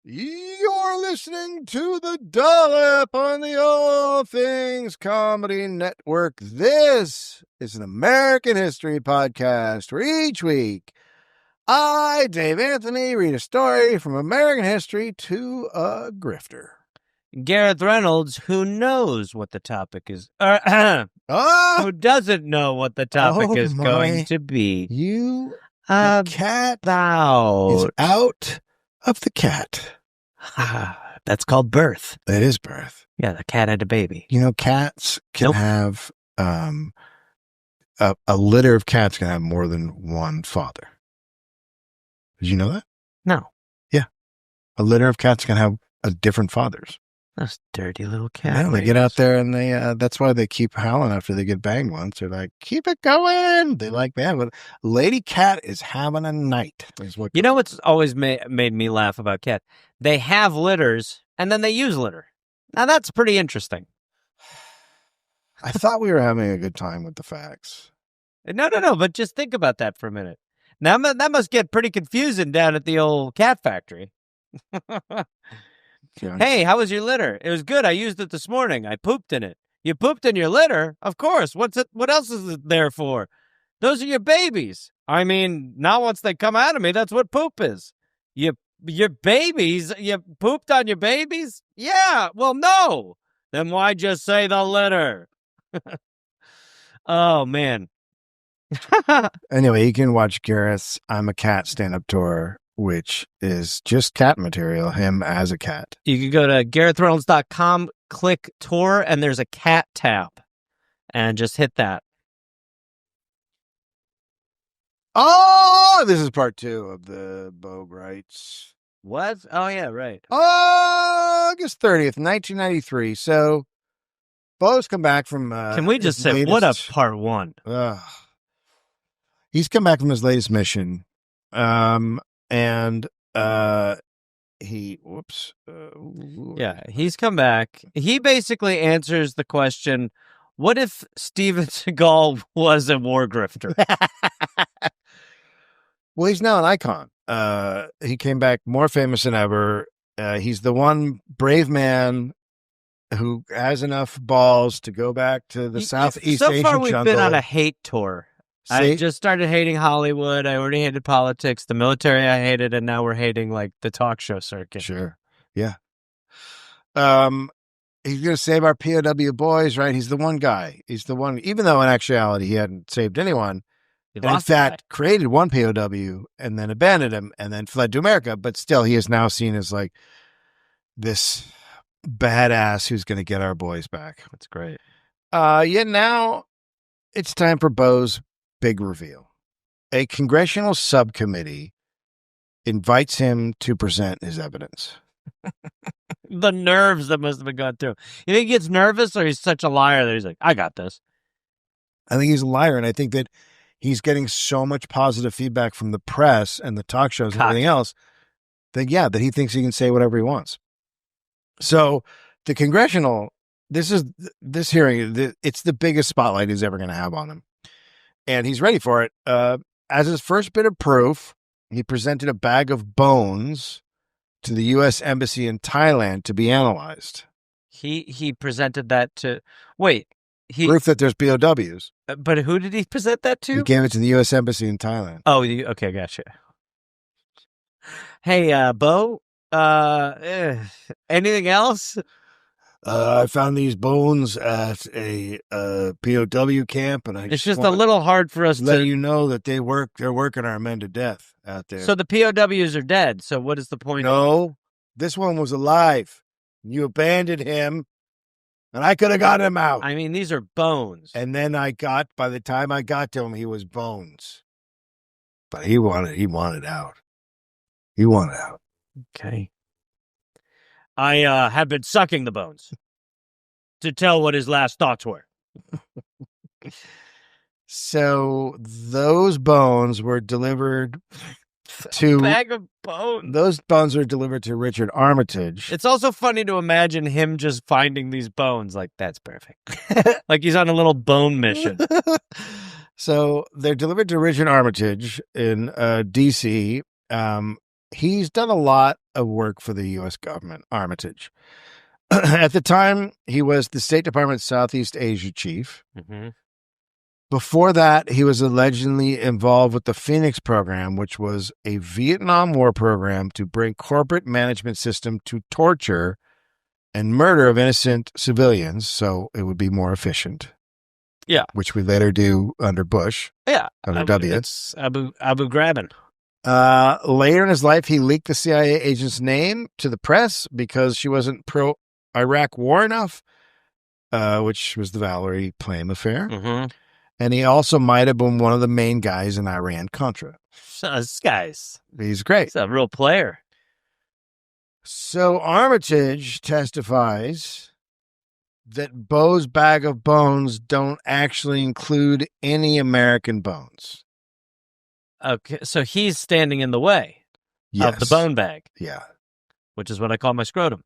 You're listening to the Dollop on the All Things Comedy Network. This is an American history podcast where each week I, Dave Anthony, read a story from American history to a grifter. Gareth Reynolds, who knows what the topic is, who doesn't know what the topic is going to be. The cat is out of the cat. That's called birth. It is birth. Yeah, the cat had a baby. You know, cats can have, a litter of cats can have more than one father. Did you know that? No. Yeah. A litter of cats can have different fathers. Those dirty little cats. Yeah, they get out there and they, that's why they keep howling after they get banged once. They're like, keep it going. They like that. But lady cat is having a night. You know what's always made me laugh about cats? They have litters and then they use litter. Now that's pretty interesting. I thought we were having a good time with the facts. No. But just think about that for a minute. Now that must get pretty confusing down at the old cat factory. Hey, how was your litter? It was good. I used it this morning. I pooped in it. You pooped in your litter? Of course. What else is it there for? Those are your babies. I mean, not once they come out of me, that's what poop is. Your babies? You pooped on your babies? Yeah. Well, no. Then why just say the litter? Oh, man. Anyway, you can watch Gareth's I'm a Cat stand-up tour, which is just cat material, him as a cat. You can go to GarethReynolds.com, click tour, and there's a cat tab. And just hit that. Oh, this is part 2 of the Bo Gritz. What? Oh, yeah, right. August 30th, 1993. So, Bo's come back from... Can we just say, what a part 1? He's come back from his latest mission. He's come back. He basically answers the question, what if Steven Seagal was a war grifter? Well, he's now an icon. He came back more famous than ever. He's the one brave man who has enough balls to go back to the Southeast Asian jungle. So far, we've been on a hate tour. I just started hating Hollywood. I already hated politics. The military I hated, and now we're hating, like, the talk show circuit. Sure. Yeah. He's going to save our POW boys, right? He's the one guy. He's the one, even though in actuality he hadn't saved anyone. And in fact, created one POW and then abandoned him and then fled to America. But still, he is now seen as, like, this badass who's going to get our boys back. That's great. Yet now it's time for Bo's big reveal. A congressional subcommittee invites him to present his evidence. The nerves that must have been going through. You think he gets nervous, or he's such a liar that he's like, I got this? I think he's a liar, and I think that he's getting so much positive feedback from the press and the talk shows and everything else that, that he thinks he can say whatever he wants. So the congressional, this hearing, it's the biggest spotlight he's ever going to have on him. And he's ready for it. As his first bit of proof, he presented a bag of bones to the U.S. Embassy in Thailand to be analyzed. He presented that to... Proof that there's POWs. But who did he present that to? He gave it to the U.S. Embassy in Thailand. Oh, okay, gotcha. Hey, Bo, anything else? I found these bones at a POW camp, and it's just a little hard for us to let you know that they're working our men to death out there. So the POWs are dead. So what is the point? No, this one was alive. You abandoned him, and I could have got him out. I mean, these are bones. And then by the time I got to him, he was bones. But he wanted out. He wanted out. Okay. I have been sucking the bones to tell what his last thoughts were. So those bones were delivered to... A bag of bones. Those bones were delivered to Richard Armitage. It's also funny to imagine him just finding these bones. Like, that's perfect. Like he's on a little bone mission. So they're delivered to Richard Armitage in D.C., he's done a lot of work for the U.S. government, Armitage. At the time, he was the State Department's Southeast Asia chief. Mm-hmm. Before that, he was allegedly involved with the Phoenix program, which was a Vietnam War program to bring corporate management system to torture and murder of innocent civilians, so it would be more efficient. Yeah. Which we later do under Bush. Yeah. Under W. It's Abu Ghraib. Later in his life, he leaked the CIA agent's name to the press because she wasn't pro-Iraq war enough, which was the Valerie Plame affair. Mm-hmm. And he also might have been one of the main guys in Iran-Contra. So this guy's... He's great. He's a real player. So Armitage testifies that Bo's bag of bones don't actually include any American bones. Okay, so he's standing in the way of the bone bag. Yeah. Which is what I call my scrotum.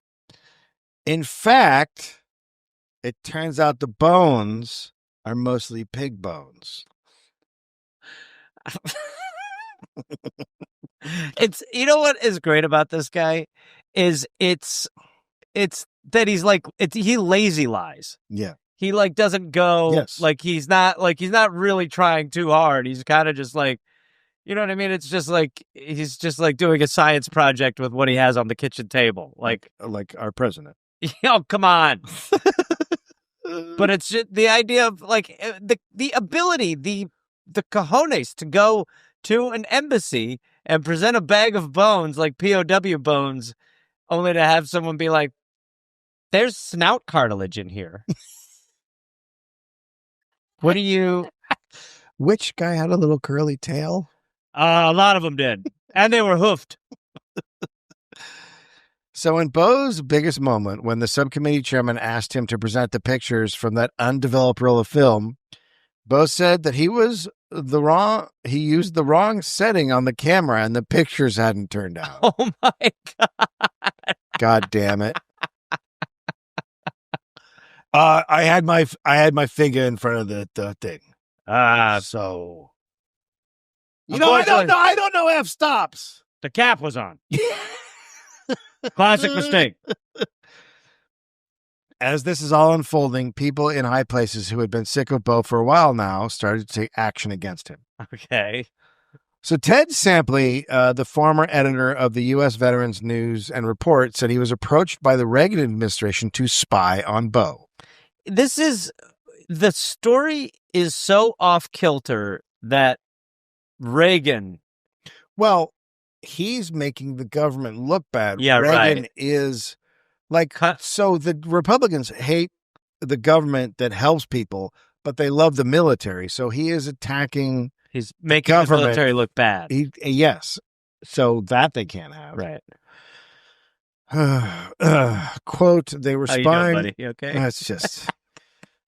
In fact, it turns out the bones are mostly pig bones. It's, you know what is great about this guy is it's that he's like, he lazy lies. Yeah. He like doesn't go like he's not really trying too hard. He's kind of just like, you know what I mean? It's just like he's just like doing a science project with what he has on the kitchen table. Like our president. Oh, come on. But it's just the idea of like the ability, the cojones to go to an embassy and present a bag of bones, like POW bones, only to have someone be like, there's snout cartilage in here. What do you... Which guy had a little curly tail? A lot of them did. And they were hoofed. So in Bo's biggest moment, when the subcommittee chairman asked him to present the pictures from that undeveloped roll of film, Bo said that he used the wrong setting on the camera and the pictures hadn't turned out. Oh my God. God damn it. I had my finger in front of the thing. So I don't know f-stops. The cap was on. Classic mistake. As this is all unfolding, people in high places who had been sick of Bo for a while now started to take action against him. Okay. So Ted Sampley, the former editor of the U.S. Veterans News and Report, said he was approached by the Reagan administration to spy on Bo. The story is so off kilter that Reagan... Well, he's making the government look bad. Yeah, Reagan right. is like, so the Republicans hate the government that helps people, but they love the military. So he is attacking. He's making the military look bad. Yes. So that they can't have. Right. Quote, they were spying. How you doing, buddy? You okay? That's just.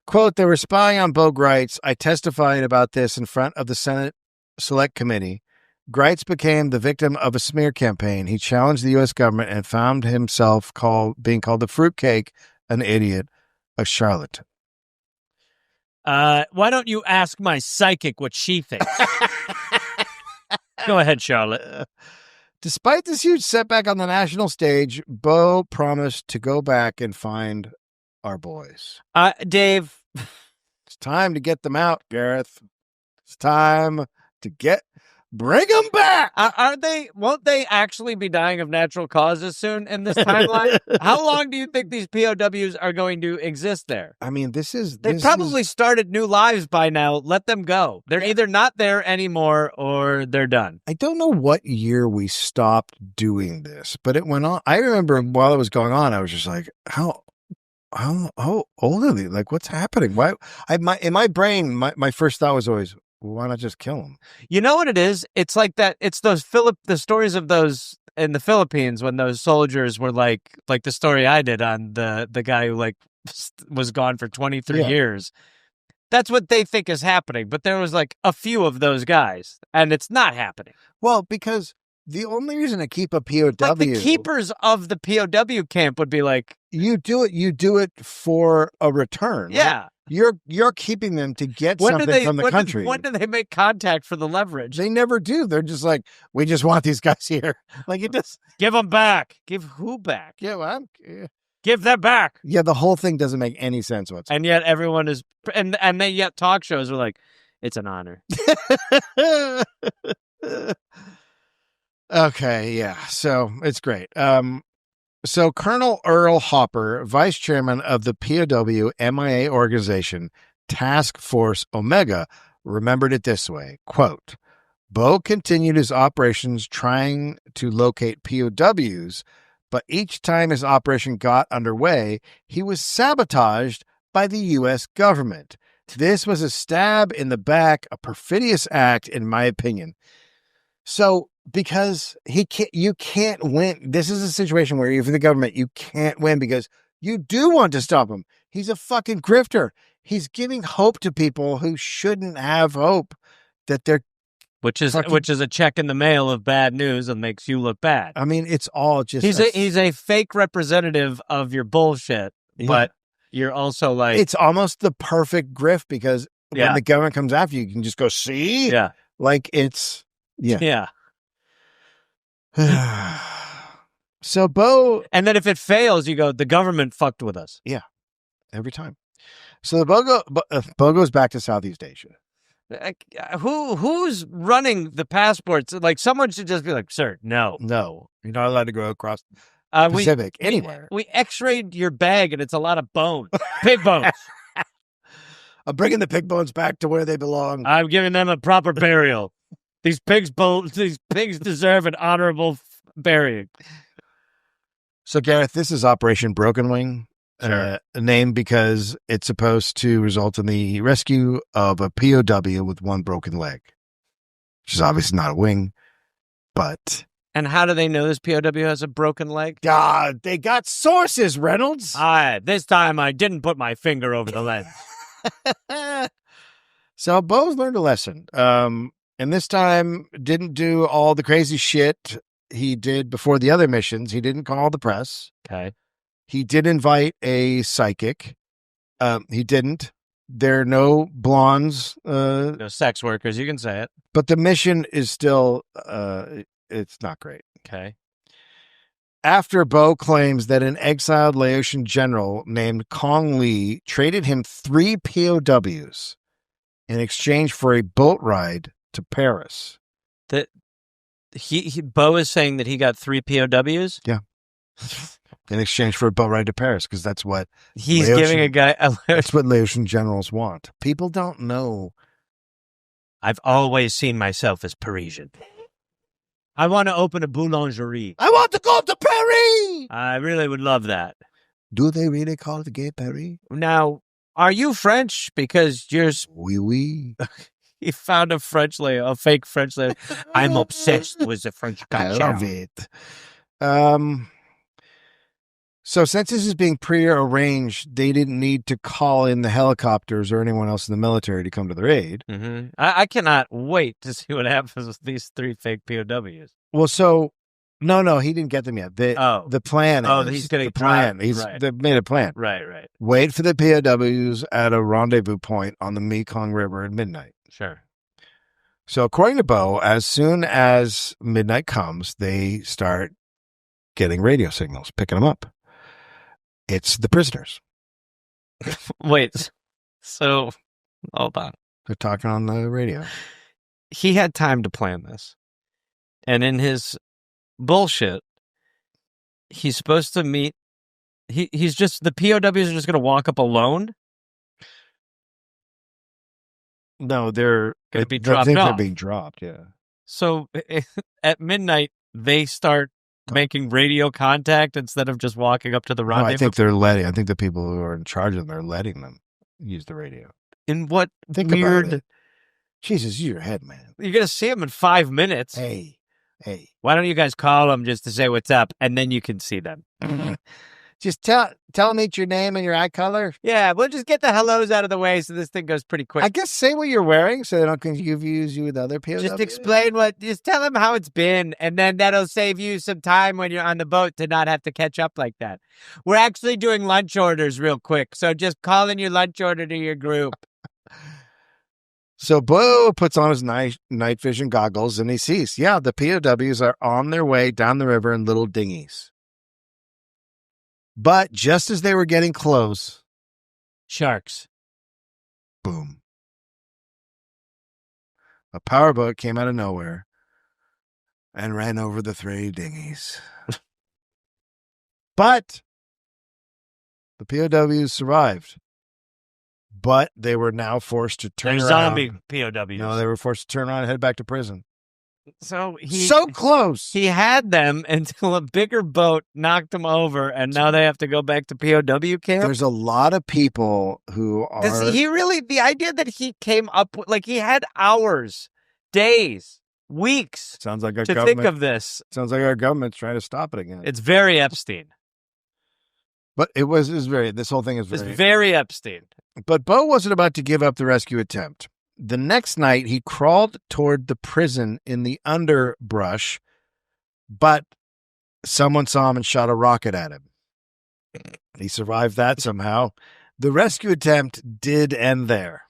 Quote, they were spying on Bo Gritz. I testified about this in front of the Senate Select Committee. Gritz became the victim of a smear campaign. He challenged the U.S. government and found himself being called a fruitcake, an idiot, a charlatan. Why don't you ask my psychic what she thinks? Go ahead, Charlotte. Despite this huge setback on the national stage, Bo promised to go back and find our boys. Dave. It's time to get them out, Gareth. It's time to bring them back. Won't they actually be dying of natural causes soon in this timeline? How long do you think these POWs are going to exist there? I mean, they probably started new lives by now. Let them go. They're either not there anymore or they're done. I don't know what year we stopped doing this, but it went on. I remember while it was going on, I was just like, how old are they? Like, what's happening? Why? In my brain, my first thought was always, why not just kill them? You know what it is? It's like that. It's the stories of those in the Philippines when those soldiers were like the story I did on the guy who like was gone for 23 years. That's what they think is happening. But there was like a few of those guys and it's not happening. Well, because the only reason to keep a POW, like the keepers of the POW camp would be like, You do it for a return. Yeah. Right? You're keeping them to get something from the country. When do they make contact for the leverage? They never do. They're just like, we just want these guys here. Like, it just give them back. Give who back? Yeah, well, give them back. Yeah, the whole thing doesn't make any sense whatsoever. And yet everyone is, and they yet talk shows are like, it's an honor. Okay, yeah. So it's great. So Colonel Earl Hopper, vice chairman of the POW MIA organization Task Force Omega, remembered it this way, quote, Bo continued his operations trying to locate POWs, but each time his operation got underway, he was sabotaged by the U.S. government. This was a stab in the back, a perfidious act, in my opinion. So, because you can't win. This is a situation where you're for the government, you can't win because you do want to stop him. He's a fucking grifter. He's giving hope to people who shouldn't have hope that they're which is a check in the mail of bad news and makes you look bad. I mean, it's all just he's a fake representative of your bullshit, but you're also like it's almost the perfect grift because when the government comes after you, you can just go see. Yeah, like it's yeah. So Bo, and then if it fails, you go, the government fucked with us. Yeah, every time. So the Bo goes back to Southeast Asia. Who's running the passports? Like, someone should just be like, sir, no, you're not allowed to go across the Pacific anywhere. We X-rayed your bag, and it's a lot of bones, pig bones. I'm bringing the pig bones back to where they belong. I'm giving them a proper burial. These pigs deserve an honorable burying. So, Gareth, this is Operation Broken Wing, named because it's supposed to result in the rescue of a POW with one broken leg, which is obviously not a wing, but... And how do they know this POW has a broken leg? They got sources, Reynolds. This time I didn't put my finger over the lens. So, Bo's learned a lesson. And this time didn't do all the crazy shit he did before the other missions. He didn't call the press. Okay. He did invite a psychic. He didn't. There are no blondes. No sex workers. You can say it. But the mission is still, it's not great. Okay. After Bo claims that an exiled Laotian general named Kong Lee traded him 3 POWs in exchange for a boat ride to Paris. That Bo is saying that he got 3 POWs? Yeah. In exchange for a boat ride to Paris, because that's what he's giving a guy. That's what Laotian generals want. People don't know. I've always seen myself as Parisian. I want to open a boulangerie. I want to go to Paris. I really would love that. Do they really call it Gay Paris? Now, are you French? Because you're... Oui. He found a fake French lady. I'm obsessed with the French culture. I love it. So since this is being prearranged, they didn't need to call in the helicopters or anyone else in the military to come to their aid. Mm-hmm. I cannot wait to see what happens with these 3 fake POWs. Well, so no, he didn't get them yet. The plan. He's going to plan. Right. They made a plan. Right. Wait for the POWs at a rendezvous point on the Mekong River at midnight. Sure. So according to Bo, as soon as midnight comes, they start getting radio signals, picking them up. It's the prisoners. Wait, so hold on. They're talking on the radio. He had time to plan this. And in his bullshit, he's supposed to meet... He's just... The POWs are just going to walk up alone? No, they're going to be dropped off. They're being dropped, yeah. So at midnight, they start making radio contact instead of just walking up to the rendezvous? I think the people who are in charge of them are letting them use the radio. In what Think weird... Jesus, use your head, man. You're going to see them in 5 minutes. Hey. Why don't you guys call them just to say what's up, and then you can see them? Just tell them each your name and your eye color. Yeah, we'll just get the hellos out of the way so this thing goes pretty quick. I guess say what you're wearing so they don't confuse you with other POWs. Just explain just tell them how it's been, and then that'll save you some time when you're on the boat to not have to catch up like that. We're actually doing lunch orders real quick, so just call in your lunch order to your group. So Bo puts on his night vision goggles and he sees, the POWs are on their way down the river in little dinghies. But just as they were getting close, sharks. Boom. A powerboat came out of nowhere and ran over the 3 dinghies. But the POWs survived. But they were now forced to turn around. Zombie POWs. No, they were forced to turn around and head back to prison. So close. He had them until a bigger boat knocked them over, and now they have to go back to POW camp. There's a lot of people who are. The idea that he came up with, like, he had hours, days, weeks. Sounds like our to government. Think of this. Sounds like our government's trying to stop it again. It's very Epstein. But this whole thing is very. It's very Epstein. But Bo wasn't about to give up the rescue attempt. The next night, he crawled toward the prison in the underbrush, but someone saw him and shot a rocket at him. He survived that somehow. The rescue attempt did end there,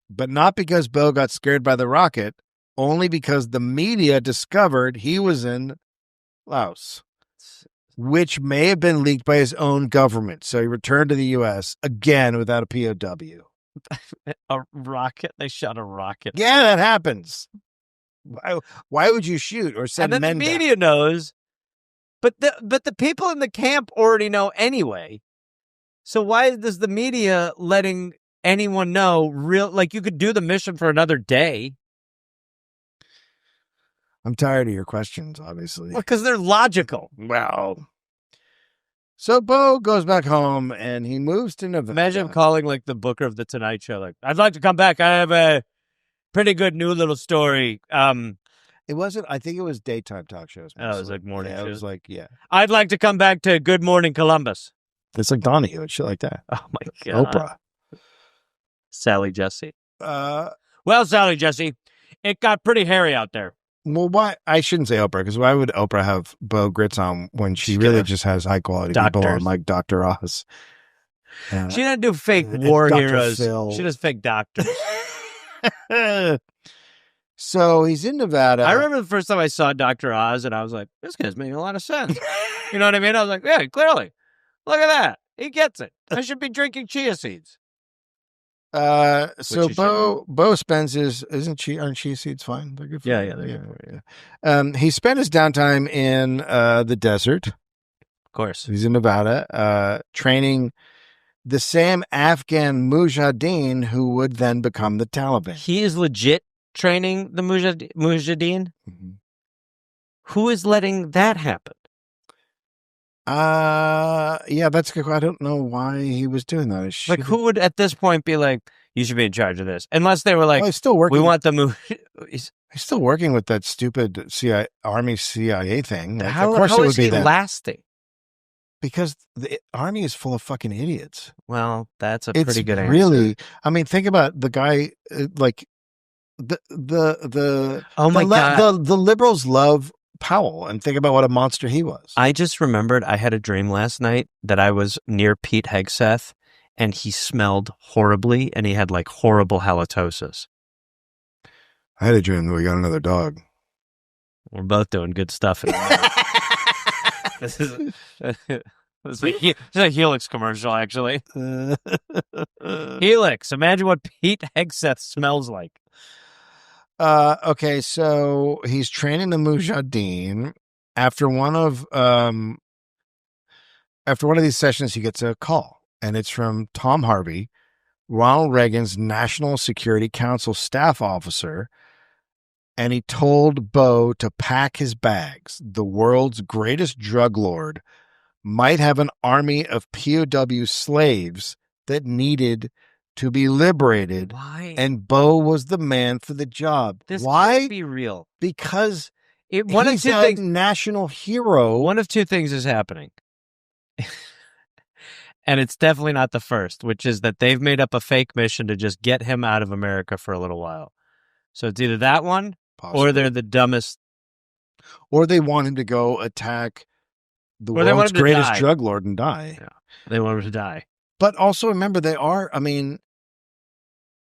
but not because Bo got scared by the rocket, only because the media discovered he was in Laos, which may have been leaked by his own government. So he returned to the U.S. again without a POW. A rocket? They shot a rocket. Yeah, that happens. Why would you shoot or send men down? And then the media knows, but the people in the camp already know anyway. So why does the media letting anyone know you could do the mission for another day? I'm tired of your questions, obviously. Well, because they're logical. Well, so Bo goes back home and he moves to Nevada. Imagine calling like the booker of the Tonight Show, like, I'd like to come back. I have a pretty good new little story. It wasn't. I think it was daytime talk shows. Mostly. Oh, it was like morning shows. It was like, yeah. I'd like to come back to Good Morning Columbus. It's like Donahue and shit like that. Oh my God. Oprah. Sally Jesse. Well, Sally Jesse, it got pretty hairy out there. Well, why? I shouldn't say Oprah, because why would Oprah have Bo Gritz on when she really just has high quality people on, like Dr. Oz? She doesn't do fake war heroes. Phil. She does fake doctors. So he's in Nevada. I remember the first time I saw Dr. Oz, and I was like, this guy's making a lot of sense. You know what I mean? I was like, yeah, clearly. Look at that. He gets it. I should be drinking chia seeds. So Bo spends aren't chia seeds fine? They're good for you. He spent his downtime in the desert. Of course. He's in Nevada, training the same Afghan mujahideen who would then become the Taliban. He is legit training the mujahideen? Mm-hmm. Who is letting that happen? Yeah, that's good. I don't know why he was doing that. Like, who would at this point be like, you should be in charge of this? Unless they were like, he's still working. We want the He's still working with that stupid Army CIA thing. Like, how of course how it would is be he that. lasting? Because the Army is full of fucking idiots. Well, that's a pretty good answer. Really, I mean, think about the guy, like the liberals love Powell, and think about what a monster he was. I just remembered I had a dream last night that I was near Pete Hegseth, and he smelled horribly, and he had like horrible halitosis. I had a dream that we got another dog. We're both doing good stuff. This is a Helix commercial, actually. Helix. Imagine what Pete Hegseth smells like. Okay, so he's training the Mujahideen. After one of these sessions, he gets a call, and it's from Tom Harvey, Ronald Reagan's National Security Council staff officer, and he told Bo to pack his bags. The world's greatest drug lord might have an army of POW slaves that needed to be liberated. Why? And Bo was the man for the job. Why? Can't be real. Because he's a national hero. One of two things is happening. And it's definitely not the first, which is that they've made up a fake mission to just get him out of America for a little while. So it's either that one, Possibly. or they're the dumbest. Or they want him to go attack the Or they want world's him to greatest die. drug lord and die. Yeah, they want him to die. But also remember,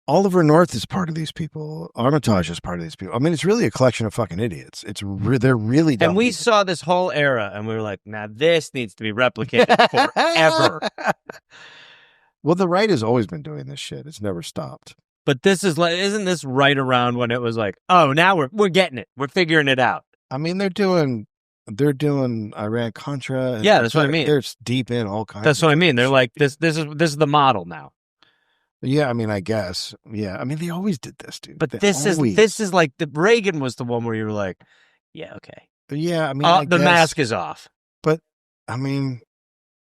Oliver North is part of these people. Armitage is part of these people. I mean, it's really a collection of fucking idiots. They're really dumb. And we saw this whole era, and we were like, now this needs to be replicated forever. Well, the right has always been doing this shit. It's never stopped. But this is like, isn't this right around when it was like, oh, now we're getting it. We're figuring it out. I mean, they're doing Iran Contra. Yeah, that's what I mean. They're deep in all kinds. That's what I mean. They're like, this is the model now. Yeah, I mean, I guess. Yeah, I mean, they always did this, dude. But this is like the Reagan was the one where you were like, yeah, okay. Yeah, I mean, the mask is off. But I mean,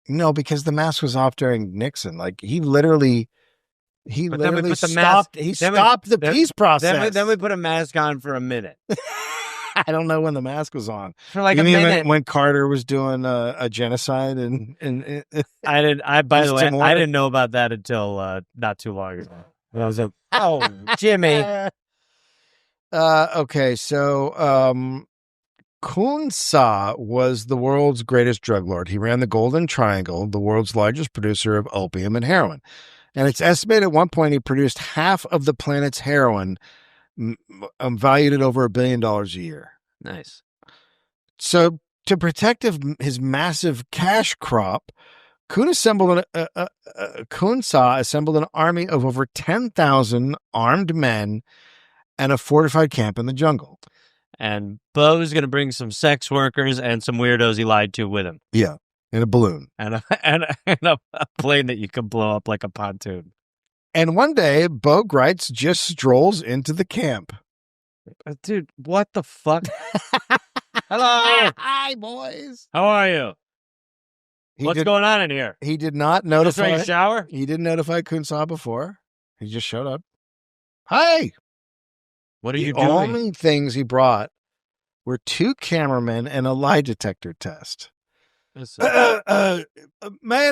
no, because the mask was off during Nixon. Like he literally stopped. He stopped the peace process. Then we put a mask on for a minute. I don't know when the mask was on. For like a minute. When Carter was doing a genocide and I didn't know about that until not too long ago. I was like, oh, Jimmy. Okay, so Kun Sa was the world's greatest drug lord. He ran the Golden Triangle, the world's largest producer of opium and heroin. And it's estimated at one point he produced half of the planet's heroin, valued at over $1 billion a year. Nice. So to protect his massive cash crop, Kun Sa assembled an army of over 10,000 armed men and a fortified camp in the jungle. And Bo's going to bring some sex workers and some weirdos he lied to with him. Yeah, in a balloon. And a plane that you can blow up like a pontoon. And one day, Bo Gritz just strolls into the camp. Dude, what the fuck? Hello. Hi, boys. How are you? What's going on in here? He did not notify. Just shower? He didn't notify Kun Sa before. He just showed up. Hi. What are you doing? The only things he brought were 2 cameramen and a lie detector test. Man,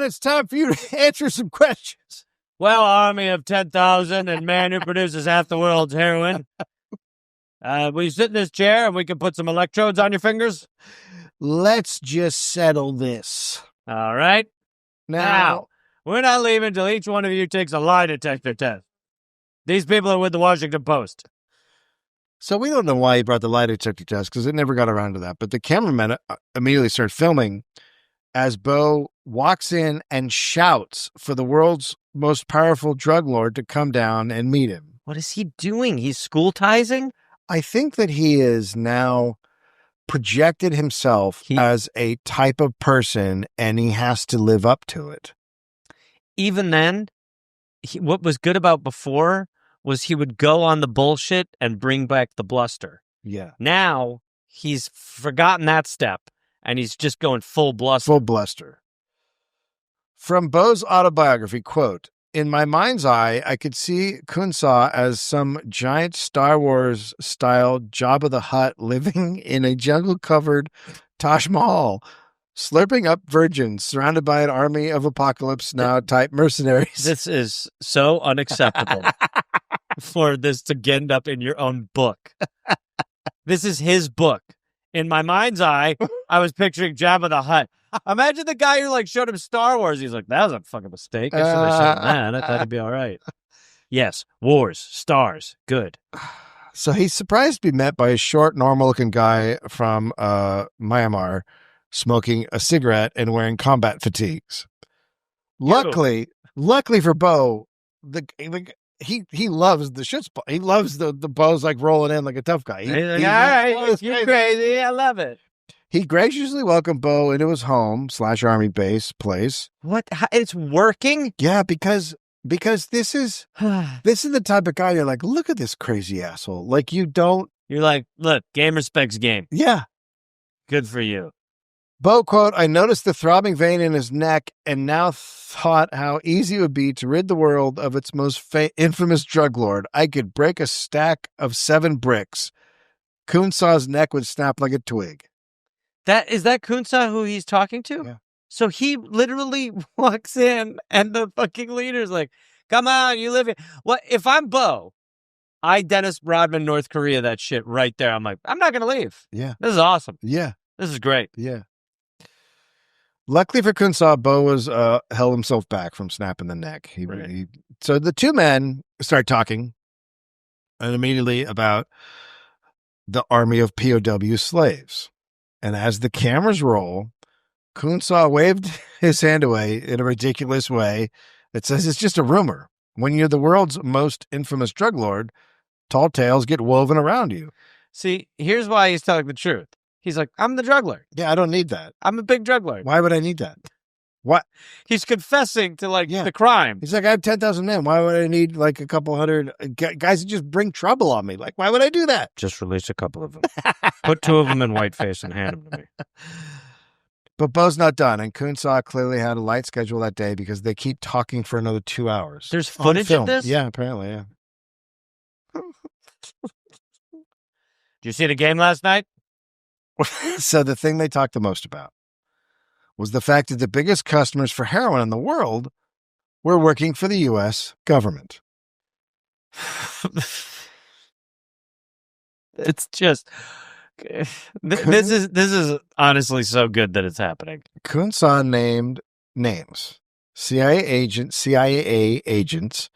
it's time for you to answer some questions. Well, army of 10,000 and man who produces half the world's heroin. Will you sit in this chair and we can put some electrodes on your fingers? Let's just settle this. All right. Now, we're not leaving until each one of you takes a lie detector test. These people are with the Washington Post. So we don't know why he brought the lie detector test because it never got around to that. But the cameraman immediately started filming as Bo walks in and shouts for the world's most powerful drug lord to come down and meet him. What is he doing? He's school-tizing? I think that he is now projected himself as a type of person and he has to live up to it. Even then, what was good about before was he would go on the bullshit and bring back the bluster. Yeah. Now, he's forgotten that step, and he's just going full bluster. Full bluster. From Bo's autobiography, quote, "In my mind's eye, I could see Kun Sa as some giant Star Wars-style Jabba the Hutt living in a jungle-covered Taj Mahal, slurping up virgins, surrounded by an army of Apocalypse Now-type mercenaries." This is so unacceptable for this to end up in your own book. This is his book. In my mind's eye, I was picturing Jabba the Hutt. Imagine the guy who showed him Star Wars. He's like, that was a fucking mistake. I should have shown that. I thought it'd be all right. Yes, wars, stars, good. So he's surprised to be met by a short, normal-looking guy from Myanmar, smoking a cigarette and wearing combat fatigues. Luckily for Bo, he loves the shit spot. He loves the Bo's rolling in like a tough guy. He's like, all right, you're crazy. I love it. He graciously welcomed Bo into his home / army base place. What? It's working? Yeah, because this is the type of guy you're like, look at this crazy asshole. You're like, look, game respects game. Yeah. Good for you. Bo, quote, "I noticed the throbbing vein in his neck and now thought how easy it would be to rid the world of its most infamous drug lord. I could break a stack of 7 bricks. Kun Sa's neck would snap like a twig." Is that Kun Sa who he's talking to? Yeah. So he literally walks in and the fucking leader's like, come on, you live here. What if I'm Bo? I Dennis Rodman, North Korea, that shit right there. I'm like, I'm not going to leave. Yeah. This is awesome. Yeah. This is great. Yeah. Luckily for Kunsaw, Bo was held himself back from snapping the neck. So the two men start talking and immediately about the army of POW slaves. And as the cameras roll, Kunsaw waved his hand away in a ridiculous way that says it's just a rumor. When you're the world's most infamous drug lord, tall tales get woven around you. See, here's why he's telling the truth. He's like, I'm the drug lord. Yeah, I don't need that. I'm a big drug lord. Why would I need that? What? He's confessing to the crime. He's like, I have 10,000 men. Why would I need like a couple hundred guys that just bring trouble on me? Like, why would I do that? Just release a couple of them. Put 2 of them in whiteface and hand them to me. But Bo's not done, and Kunsaw clearly had a light schedule that day because they keep talking for another 2 hours. There's footage of this? Yeah, apparently, yeah. Did you see the game last night? So the thing they talked the most about was the fact that the biggest customers for heroin in the world were working for the U.S. government. It's just this is honestly so good that it's happening. Kunsaw named names: CIA agents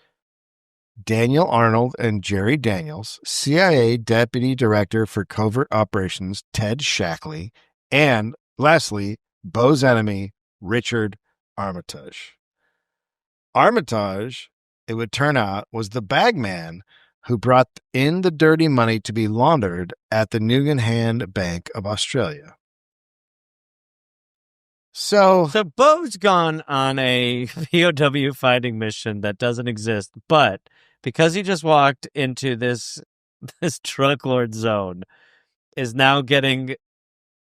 Daniel Arnold and Jerry Daniels, CIA Deputy Director for Covert Operations Ted Shackley, and lastly, Bo's enemy, Richard Armitage. Armitage, it would turn out, was the bagman who brought in the dirty money to be laundered at the Nugan Hand Bank of Australia. So Bo's gone on a POW fighting mission that doesn't exist, but because he just walked into this drug lord zone, is now getting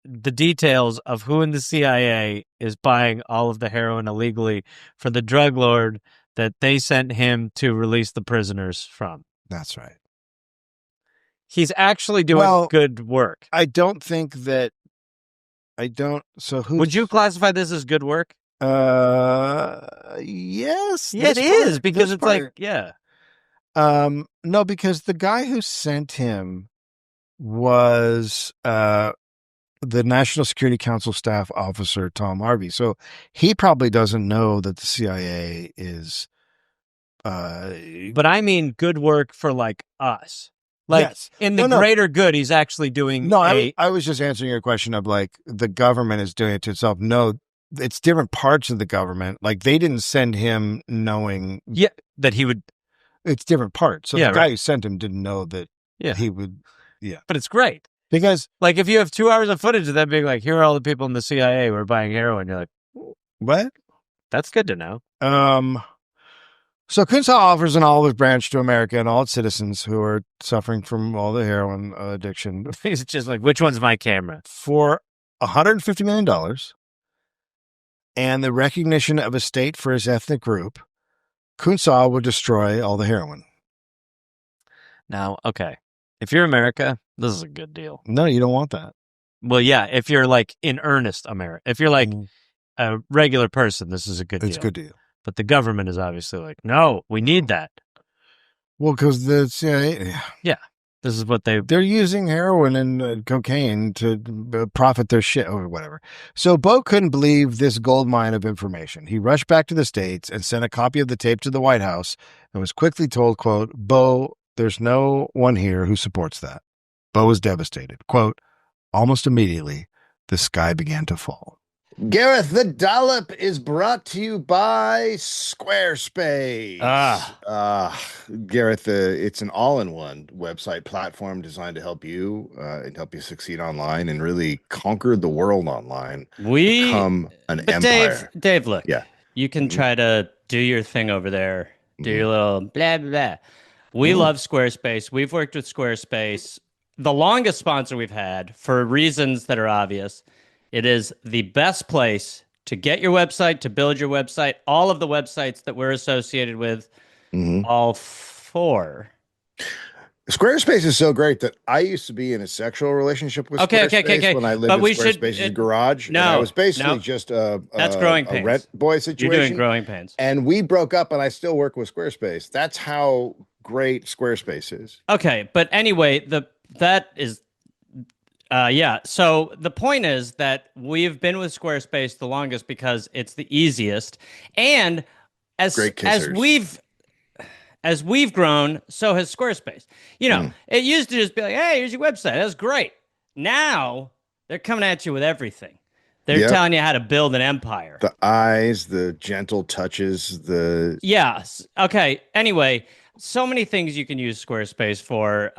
the details of who in the CIA is buying all of the heroin illegally for the drug lord that they sent him to release the prisoners from. That's right. He's actually doing good work. I don't think that. I don't. So who would you classify this as good work? Yes. Yeah, it is because it's like, yeah. No, because the guy who sent him was the National Security Council staff officer, Tom Harvey. So he probably doesn't know that the CIA is. But I mean, good work for like us. Like yes. in the greater good, he's actually doing. No, I was just answering your question of like the government is doing it to itself. No, it's different parts of the government. Like they didn't send him knowing that he would. It's different parts. So the guy who sent him didn't know that he would. Yeah, but it's great because like if you have 2 hours of footage of them being like, here are all the people in the CIA who are buying heroin. You're like, what? That's good to know. So Kunsaw offers an olive branch to America and all its citizens who are suffering from all the heroin addiction. He's just like, which one's my camera? For $150 million and the recognition of a state for his ethnic group, Kunsaw will destroy all the heroin. Now, okay. If you're America, this is a good deal. No, you don't want that. Well, yeah, if you're like in earnest America. If you're like a regular person, this is a good deal. It's a good deal. But the government is obviously like, no, we need that. Well, because the CIA... Yeah, this is what they're using heroin and cocaine to profit their shit or whatever. So Bo couldn't believe this gold mine of information. He rushed back to the States and sent a copy of the tape to the White House and was quickly told, quote, Bo, there's no one here who supports that. Bo was devastated. Quote, almost immediately, the sky began to fall. Gareth, the Dollop is brought to you by Squarespace. Gareth, it's an all-in-one website platform designed to help you and help you succeed online and really conquer the world online. Become an empire. Dave, look, you can try to do your thing over there, do your little blah, blah, blah. We love Squarespace. We've worked with Squarespace. The longest sponsor we've had for reasons that are obvious. It is the best place to get your website, to build your website, all of the websites that we're associated with, all four. Squarespace is so great that I used to be in a sexual relationship with Squarespace when I lived in Squarespace's garage. And I was basically just that's growing pains. A rent boy situation. You're doing growing pains. And we broke up, and I still work with Squarespace. That's how great Squarespace is. Okay, but anyway, that is so the point is that we've been with Squarespace the longest because it's the easiest, and as we've grown, so has Squarespace. It used to just be like, hey, here's your website. That's great. Now they're coming at you with everything. They're telling you how to build an empire. The eyes, the gentle touches, Yes. Okay. Anyway, so many things you can use Squarespace for.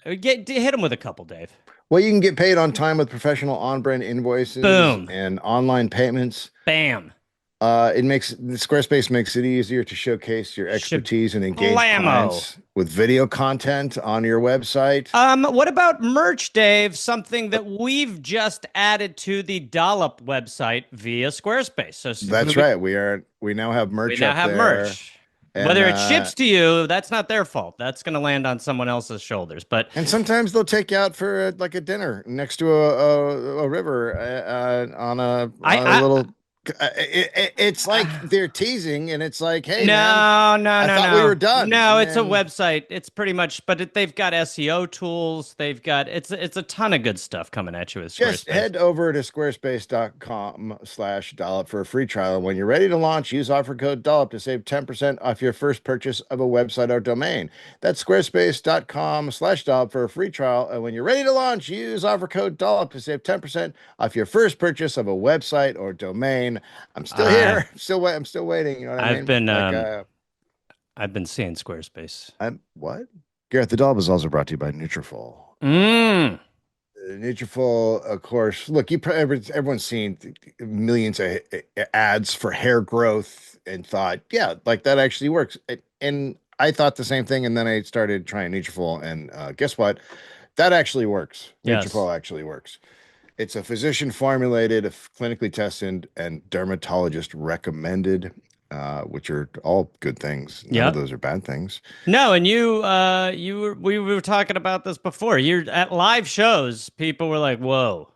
Hit them with a couple, Dave. Well, you can get paid on time with professional on-brand invoices. Boom. And online payments. Bam. Squarespace makes it easier to showcase your expertise and engage clients with video content on your website. What about merch, Dave? Something that we've just added to the Dollop website via Squarespace. So that's right. We now have merch. We now have merch. And, whether it ships to you, that's not their fault. That's going to land on someone else's shoulders. And sometimes they'll take you out for a dinner next to a river on a little. It's like they're teasing, and it's like, hey, I thought we were done. No, it's a website. It's pretty much, but they've got SEO tools. They've got it's a ton of good stuff coming at you with Squarespace. Just head over to squarespace.com/Dollop for a free trial. And when you're ready to launch, use offer code Dollop to save 10% off your first purchase of a website or domain. That's squarespace.com/Dollop for a free trial. And when you're ready to launch, use offer code Dollop to save 10% off your first purchase of a website or domain. I'm still here. I'm still waiting. You know what I mean? I've been seeing Squarespace. What? Gareth, the Dollop is also brought to you by Nutrafol. Nutrafol, of course. Look, everyone's seen millions of ads for hair growth and thought, yeah, like that actually works. And I thought the same thing, and then I started trying Nutrafol, and guess what? That actually works. Yes. Nutrafol actually works. It's a physician-formulated, clinically tested, and dermatologist recommended, which are all good things. None of those are bad things. No, and we were talking about this before. You're at live shows. People were like, "Whoa."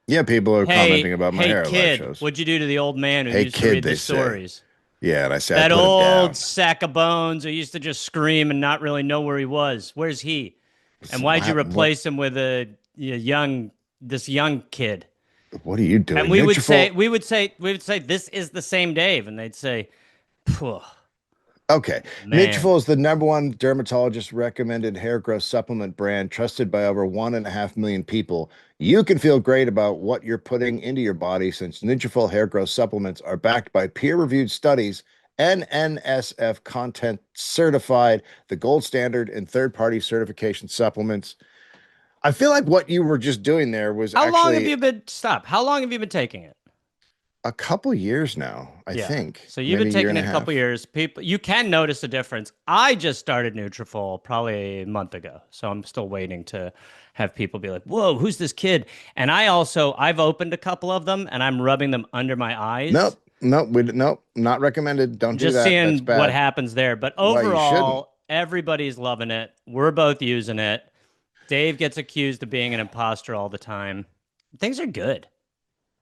Yeah, people are commenting about my hair at live shows. What'd you do to the old man who used to read the stories? Yeah, and I said that old sack of bones who used to just scream and not really know where he was. Where's he? And why'd you replace him with this young kid? What are you doing? And we would say, this is the same Dave, and they'd say, "Phew." Okay. Nutrafol is the #1 dermatologist recommended hair growth supplement brand trusted by over 1.5 million people. You can feel great about what you're putting into your body since Nutrafol hair growth supplements are backed by peer-reviewed studies, NNSF content certified, the gold standard in third-party certification supplements. I feel like what you were just doing there was How long have you been taking it? A couple years now, I think. So you've been taking it a couple years. People, you can notice a difference. I just started Nutrafol probably a month ago, so I'm still waiting to have people be like, "Whoa, who's this kid?" And I've opened a couple of them, and I'm rubbing them under my eyes. Nope, not recommended. Don't do that. Just seeing what happens there. But overall, everybody's loving it. We're both using it. Dave gets accused of being an imposter all the time. Things are good.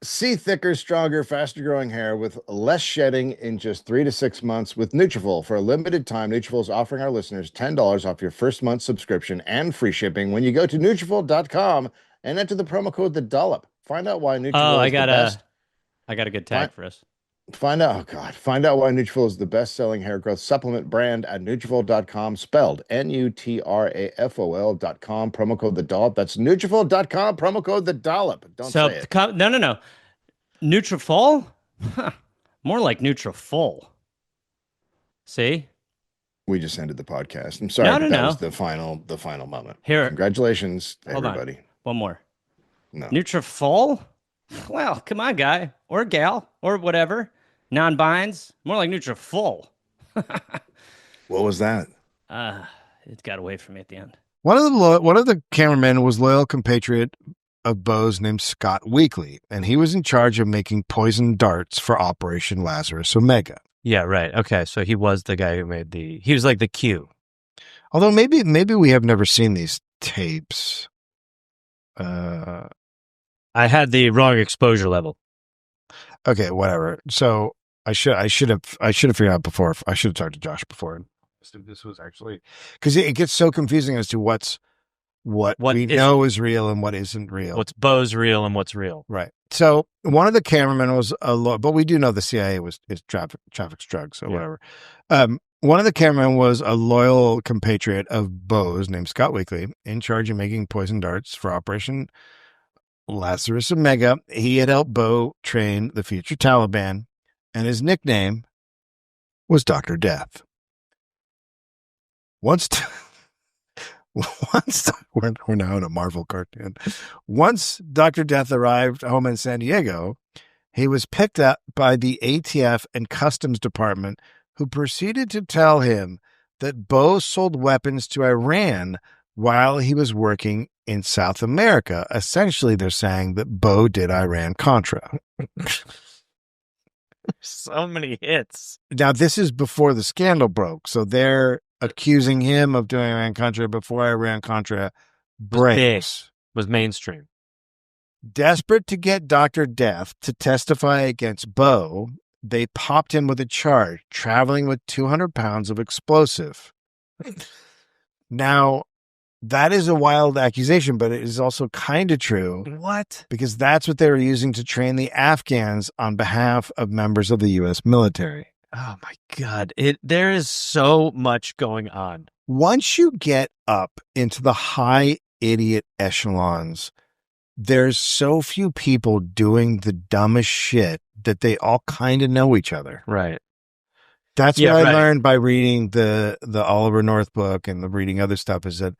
See thicker, stronger, faster growing hair with less shedding in just 3 to 6 months with Nutrafol. For a limited time, Nutrafol is offering our listeners $10 off your first month subscription and free shipping when you go to Nutrafol.com and enter the promo code Dollop. Find out why Nutrafol is the best. I got a good tag for us. Find out why Nutrafol is the best-selling hair growth supplement brand at Nutrafol.com, spelled Nutrafol.com, promo code Dollop. That's Nutrafol.com, promo code Dollop. Don't say it. No. Nutrafol? More like Nutrafol. See? We just ended the podcast. I'm sorry, but that was the final moment. Here. Congratulations, everybody. On. One more. No. Nutrafol? Well, come on, guy. Or gal. Or whatever. Non-binds. More like Nutrafol. What was that? It got away from me at the end. One of the cameramen was loyal compatriot of Bo's named Scott Weekly, and he was in charge of making poison darts for Operation Lazarus Omega. Yeah, right. Okay, so he was the guy who made he was like the Q. Although maybe we have never seen these tapes. I had the wrong exposure level. Okay, whatever. So I should have figured out before. I should have talked to Josh before. This was actually because it gets so confusing as to what we know is real and what isn't real. What's Bo's real and what's real. Right. So one of the cameramen was but we do know the CIA is traffics drugs, so whatever. One of the cameramen was a loyal compatriot of Bo's named Scott Weekly, in charge of making poison darts for Operation Lazarus Omega. He had helped Bo train the future Taliban, and his nickname was Dr. Death. Once we're now in a Marvel cartoon. Once Dr. Death arrived home in San Diego, he was picked up by the ATF and Customs Department, who proceeded to tell him that Bo sold weapons to Iran while he was working in South America. Essentially, they're saying that Bo did Iran-Contra. So many hits. Now, this is before the scandal broke, so they're accusing him of doing Iran-Contra before Iran-Contra breaks. Was mainstream. Desperate to get Dr. Death to testify against Bo, they popped him with a charge, traveling with 200 pounds of explosive. Now, that is a wild accusation, but it is also kind of true. What? Because that's what they were using to train the Afghans on behalf of members of the U.S. military. Oh, my God. There is so much going on. Once you get up into the high idiot echelons, there's so few people doing the dumbest shit that they all kind of know each other. Right. That's what I learned by reading the Oliver North book and reading other stuff, is that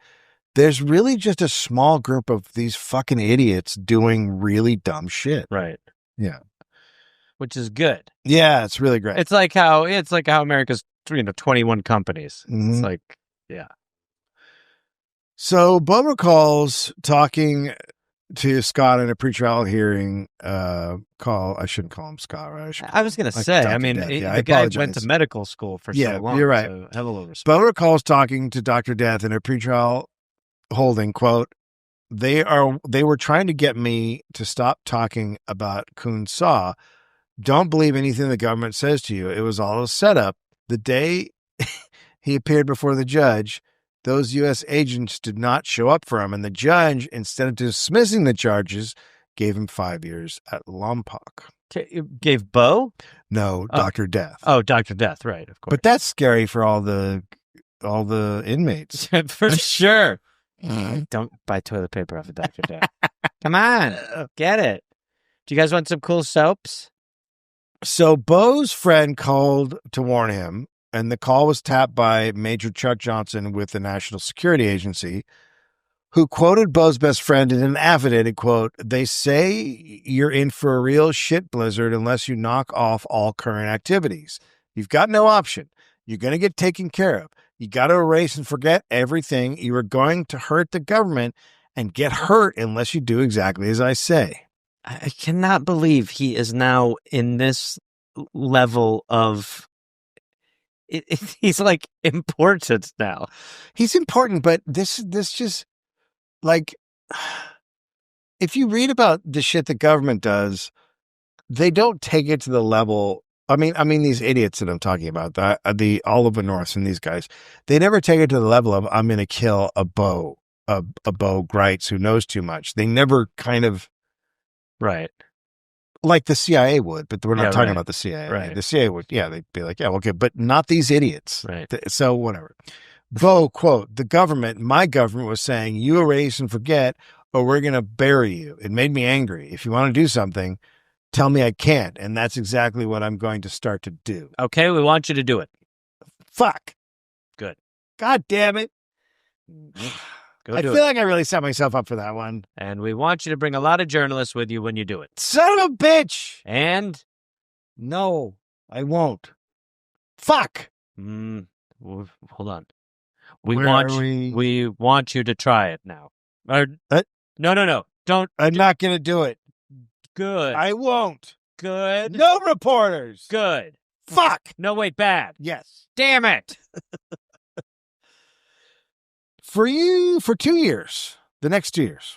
there's really just a small group of these fucking idiots doing really dumb shit. Right. Yeah. Which is good. Yeah, it's really great. It's like how America's 21 companies. Mm-hmm. It's like, yeah. So Bo recalls talking to Scott in a pretrial hearing call. I shouldn't call him Scott, right? I was going to say, I mean, the guy went to medical school for so long. You're right. So have a little respect. Bo recalls talking to Dr. Death in a pretrial holding, quote, they were trying to get me to stop talking about Kun Saw. Don't believe anything the government says to you. It was all a setup. The day he appeared before the judge, those U.S. agents did not show up for him, and the judge, instead of dismissing the charges, gave him 5 years at Lompoc. Gave Bo? No, Dr. Death. Oh, Dr. Death, right, of course. But that's scary for all the inmates. For sure. Don't buy toilet paper off of Dr. Death. Come on, get it. Do you guys want some cool soaps? So Bo's friend called to warn him, and the call was tapped by Major Chuck Johnson with the National Security Agency, who quoted Bo's best friend in an affidavit, quote, they say you're in for a real shit blizzard unless you knock off all current activities. You've got no option. You're going to get taken care of. You got to erase and forget everything. You are going to hurt the government and get hurt unless you do exactly as I say. I cannot believe he is now in this level of... he's like important now. He's important, but this just like, if you read about the shit the government does, they don't take it to the level. I mean, these idiots that I'm talking about, the Oliver North and these guys, they never take it to the level of I'm going to kill a Bo Gritz who knows too much. They never kind of, right, like the CIA would, but we're not talking about the CIA. Right. The CIA would, they'd be like, yeah, okay, but not these idiots. Right. So whatever. Bo, quote, the government, my government was saying, you erase and forget, or we're going to bury you. It made me angry. If you want to do something, tell me I can't. And that's exactly what I'm going to start to do. Okay, we want you to do it. Fuck. Good. God damn it. Go I do feel it. like I really set myself up for that one. And we want you to bring a lot of journalists with you when you do it. Son of a bitch. And? No, I won't. Fuck. Hold on. We Where want are we? We want you to try it now. No. Don't. I'm not going to do it. Good. I won't. Good. No reporters. Good. Fuck. No, wait, bad. Yes. Damn it. For 2 years, the next 2 years,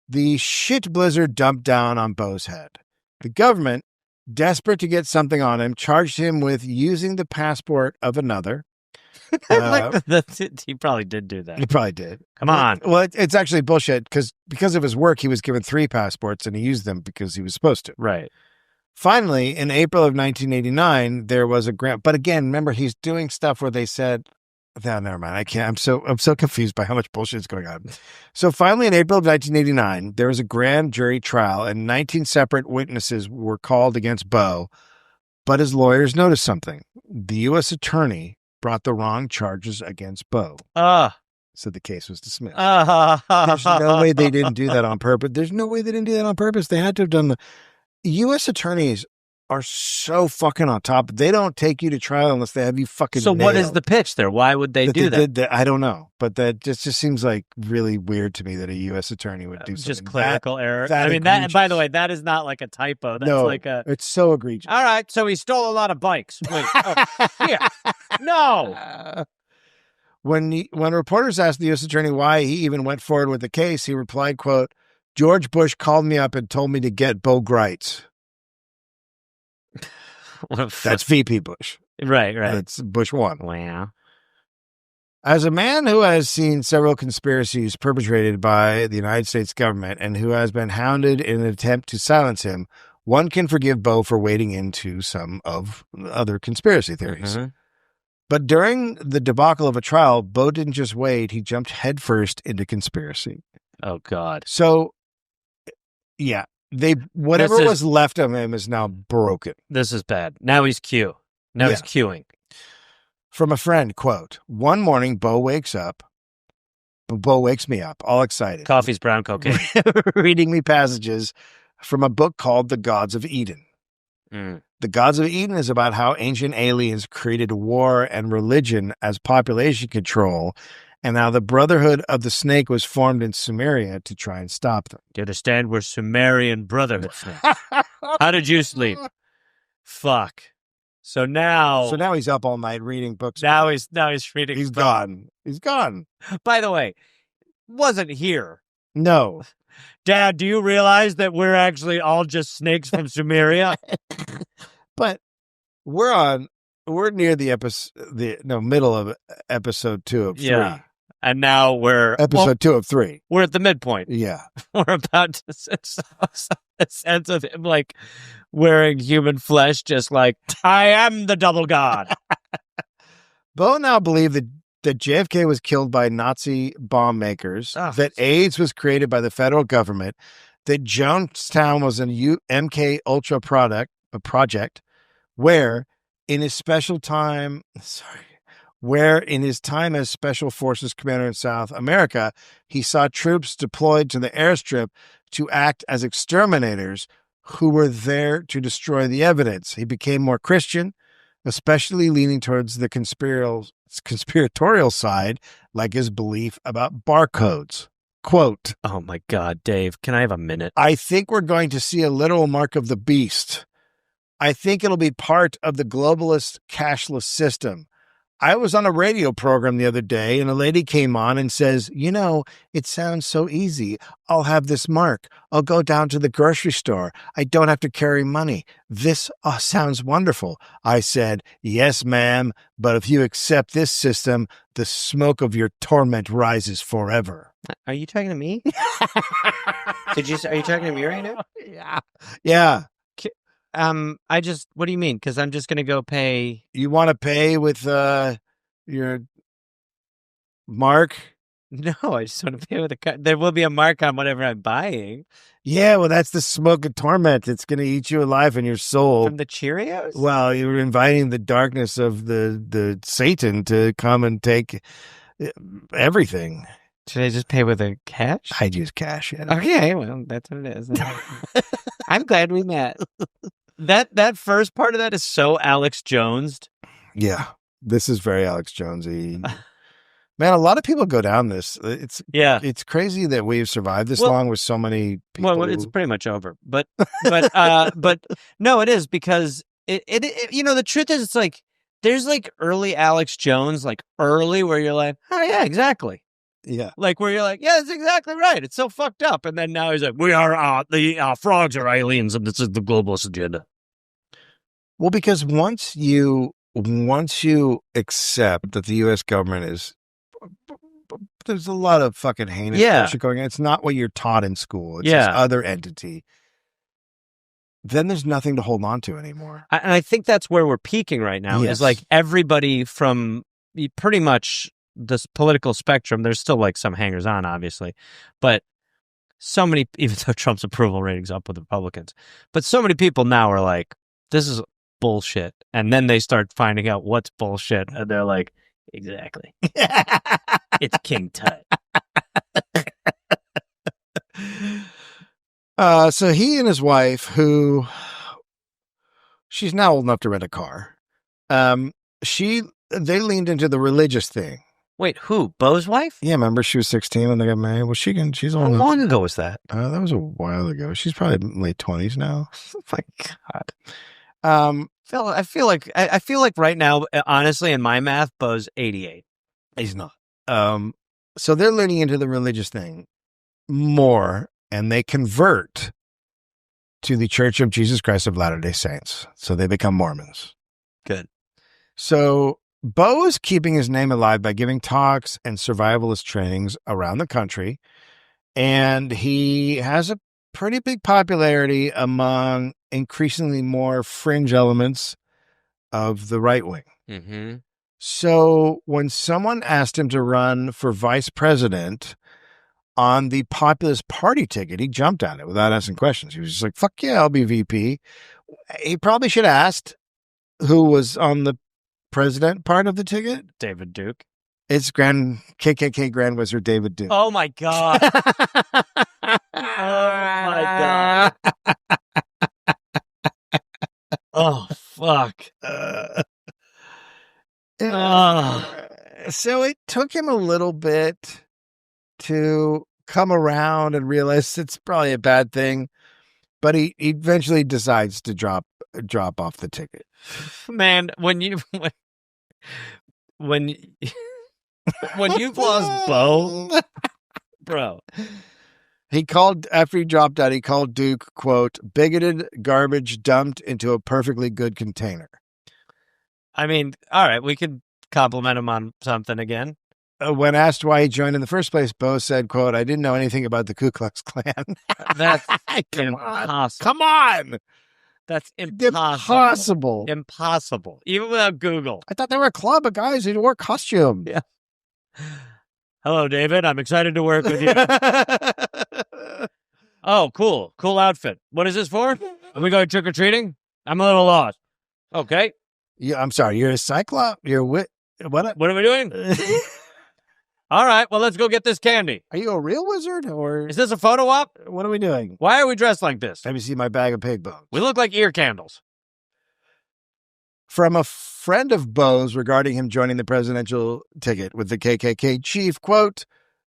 the shit blizzard dumped down on Bo's head. The government, desperate to get something on him, charged him with using the passport of another. He probably did do that. He probably did. Come on. Well, it's actually bullshit because of his work, he was given 3 passports and he used them because he was supposed to. Right. Finally, in April of 1989, there was a grant. But again, remember, he's doing stuff where they said, no, never mind. I can't. I'm so confused by how much bullshit is going on. So finally, in April of 1989, there was a grand jury trial and 19 separate witnesses were called against Bo. But his lawyers noticed something. The U.S. attorney brought the wrong charges against Bo. So the case was dismissed. There's no way they didn't do that on purpose. There's no way they didn't do that on purpose. They had to have done the... U.S. attorneys are so fucking on top. They don't take you to trial unless they have you fucking So nailed. What is the pitch there? Why would they do that? I don't know. But that just seems like really weird to me that a U.S. attorney would do something. Just clerical error. that I mean, egregious. that, by the way, that is not like a typo. That's No, like a... it's so egregious. All right, so he stole a lot of bikes. Wait, here. No. When reporters asked the U.S. attorney why he even went forward with the case, he replied, quote, "George Bush called me up and told me to get Bo Gritz." That's VP Bush. Right. That's Bush 1. Wow. As a man who has seen several conspiracies perpetrated by the United States government and who has been hounded in an attempt to silence him, one can forgive Bo for wading into some of the other conspiracy theories. Mm-hmm. But during the debacle of a trial, Bo didn't just wade, he jumped headfirst into conspiracy. Oh, God. So, yeah, whatever was left of him is now broken. This is bad. Now he's Q. Now he's queuing. From a friend, quote, "One morning, Bo wakes me up, all excited. Coffee's brown cocaine. Reading me passages from a book called The Gods of Eden. The Gods of Eden is about how ancient aliens created war and religion as population control, and how the Brotherhood of the Snake was formed in Sumeria to try and stop them." Do you understand? We're Sumerian Brotherhood. How did you sleep? Fuck. So now he's up all night reading books. Now he's reading. He's gone. He's gone. By the way, wasn't here. No. Dad, do you realize that we're actually all just snakes from Sumeria? But we're near the middle of episode 2 of 3. Yeah. And now we're episode 2 of 3. We're at the midpoint. Yeah. We're about to a sense of him like wearing human flesh, just like, I am the double god. Bo now believed that JFK was killed by Nazi bomb makers, that AIDS was created by the federal government, that Jonestown was an MK Ultra project, where in his time as Special Forces Commander in South America, he saw troops deployed to the airstrip to act as exterminators who were there to destroy the evidence. He became more Christian, especially leaning towards the conspiratorial side, like his belief about barcodes. Quote, "Oh my God, Dave, can I have a minute? I think we're going to see a literal mark of the beast. I think it'll be part of the globalist cashless system. I was on a radio program the other day and a lady came on and says, it sounds so easy. I'll have this mark. I'll go down to the grocery store. I don't have to carry money. This sounds wonderful. I said, yes, ma'am. But if you accept this system, the smoke of your torment rises forever." Are you talking to me? Are you talking to me right now? Yeah. Yeah. What do you mean? Because I'm just going to go pay. You want to pay with your mark? No, I just want to pay with a card. There will be a mark on whatever I'm buying. Yeah, well, that's the smoke of torment. It's going to eat you alive in your soul. From the Cheerios? Well, you're inviting the darkness of the Satan to come and take everything. Should I just pay with a cash? I'd use cash. Yeah. Okay, well, that's what it is. I'm glad we met. That first part of that is so Alex Jones'd. Yeah, this is very Alex Jonesy. Man, a lot of people go down this. It's crazy that we've survived this long with so many people. Well, it's pretty much over. But no, it is because it the truth is it's like there's like early Alex Jones, like early where you're like, oh yeah, exactly. Yeah. Like where you're like, yeah, that's exactly right. It's so fucked up. And then now he's like, we are, the frogs are aliens and this is the globalist agenda. Well, because once you accept that the U.S. government is, there's a lot of fucking heinous bullshit going on. It's not what you're taught in school. It's this other entity. Then there's nothing to hold on to anymore. And I think that's where we're peaking right now. Is like everybody from pretty much this political spectrum. There's still like some hangers on, obviously, but so many, even though Trump's approval rating's up with Republicans, but so many people now are like, this is bullshit. And then they start finding out what's bullshit. And they're like, exactly. It's King Tut. So he and his wife, who she's now old enough to rent a car, they leaned into the religious thing. Wait, who? Bo's wife? Yeah, remember she was 16 when they got married. Well, she's old How enough. long ago was that? That was a while ago. She's probably late 20s now. Oh my God. I feel like right now, honestly, in my math, Bo's 88. He's not. So they're leaning into the religious thing more, and they convert to the Church of Jesus Christ of Latter-day Saints. So they become Mormons. Good. So Bo is keeping his name alive by giving talks and survivalist trainings around the country. And he has a pretty big popularity among increasingly more fringe elements of the right wing. Mm-hmm. So when someone asked him to run for vice president on the populist party ticket, he jumped at it without asking questions. He was just like, fuck yeah, I'll be VP. He probably should have asked who was on the president part of the ticket. David Duke. It's KKK Grand Wizard David Duke. Oh my God. Oh my God. Oh, fuck. So it took him a little bit to come around and realize it's probably a bad thing, but he eventually decides to drop off the ticket. Man, when you've lost Bo, bro. He called, after he dropped out, he called Duke, quote, bigoted garbage dumped into a perfectly good container. I mean, all right, we could compliment him on something again. When asked why he joined in the first place, Bo said, quote, I didn't know anything about the Ku Klux Klan. That's impossible. Come on. That's impossible. Impossible. Even without Google. I thought they were a club of guys who wore costumes. Yeah. Hello, David. I'm excited to work with you. Oh, cool. Cool outfit. What is this for? Are we going trick-or-treating? I'm a little lost. Okay. Yeah, I'm sorry. You're a cyclop? You're what? What are we doing? All right. Well, let's go get this candy. Are you a real wizard or is this a photo op? What are we doing? Why are we dressed like this? Let me see my bag of pig bones. We look like ear candles. From a friend of Bo's regarding him joining the presidential ticket with the KKK chief, quote,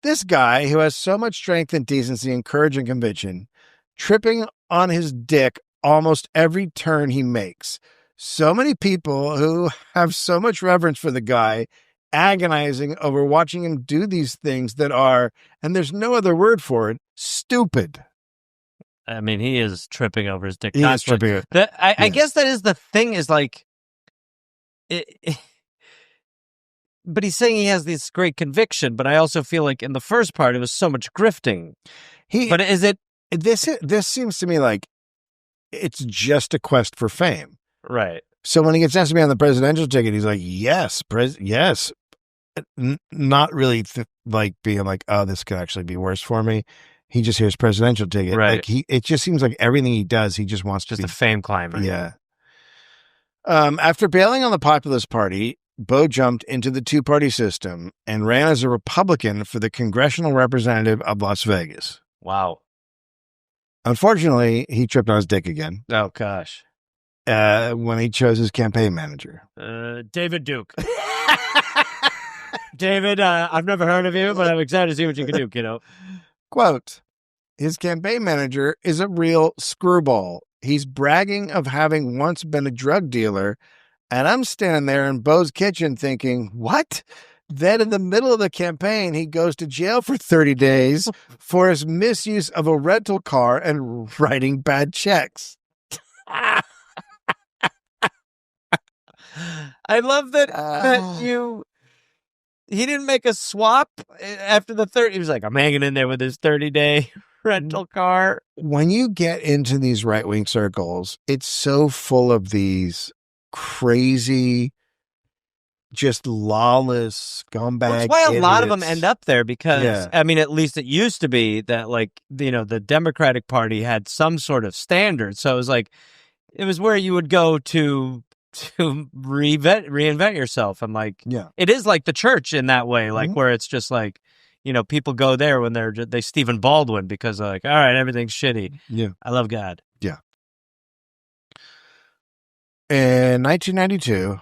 this guy who has so much strength and decency and courage and conviction, tripping on his dick almost every turn he makes. So many people who have so much reverence for the guy, agonizing over watching him do these things that are, and there's no other word for it, stupid. I mean, he is tripping over his dick. He is tripping. I guess that is the thing is like, but he's saying he has this great conviction, but I also feel like in the first part, it was so much grifting. But is it? This seems to me like it's just a quest for fame. Right. So when he gets asked to be on the presidential ticket, he's like, yes, yes. Not really like being like, oh, this could actually be worse for me. He just hears presidential ticket. Right. Like it just seems like everything he does, he just wants to be a fame climber. Yeah. After bailing on the Populist Party, Bo jumped into the two-party system and ran as a Republican for the congressional representative of Las Vegas. Wow. Unfortunately, he tripped on his dick again. Oh, gosh. When he chose his campaign manager. David Duke. David, I've never heard of you, but I'm excited to see what you can do, kiddo. Quote, his campaign manager is a real screwball. He's bragging of having once been a drug dealer, and I'm standing there in Bo's kitchen thinking, what? Then in the middle of the campaign, he goes to jail for 30 days for his misuse of a rental car and writing bad checks. I love that he didn't make a swap after the 30. He was like, I'm hanging in there with his 30-day rental car. When you get into these right-wing circles, it's so full of these crazy, just lawless scumbag. Well, that's why a lot of them idiots. end up there because, I mean, at least it used to be that, like, you know, the Democratic Party had some sort of standard. So it was like, it was where you would go to reinvent yourself. And like, it is like the church in that way, like where it's just like, you know, people go there when they Stephen Baldwin because they're like, all right, everything's shitty. Yeah. I love God. Yeah. In 1992,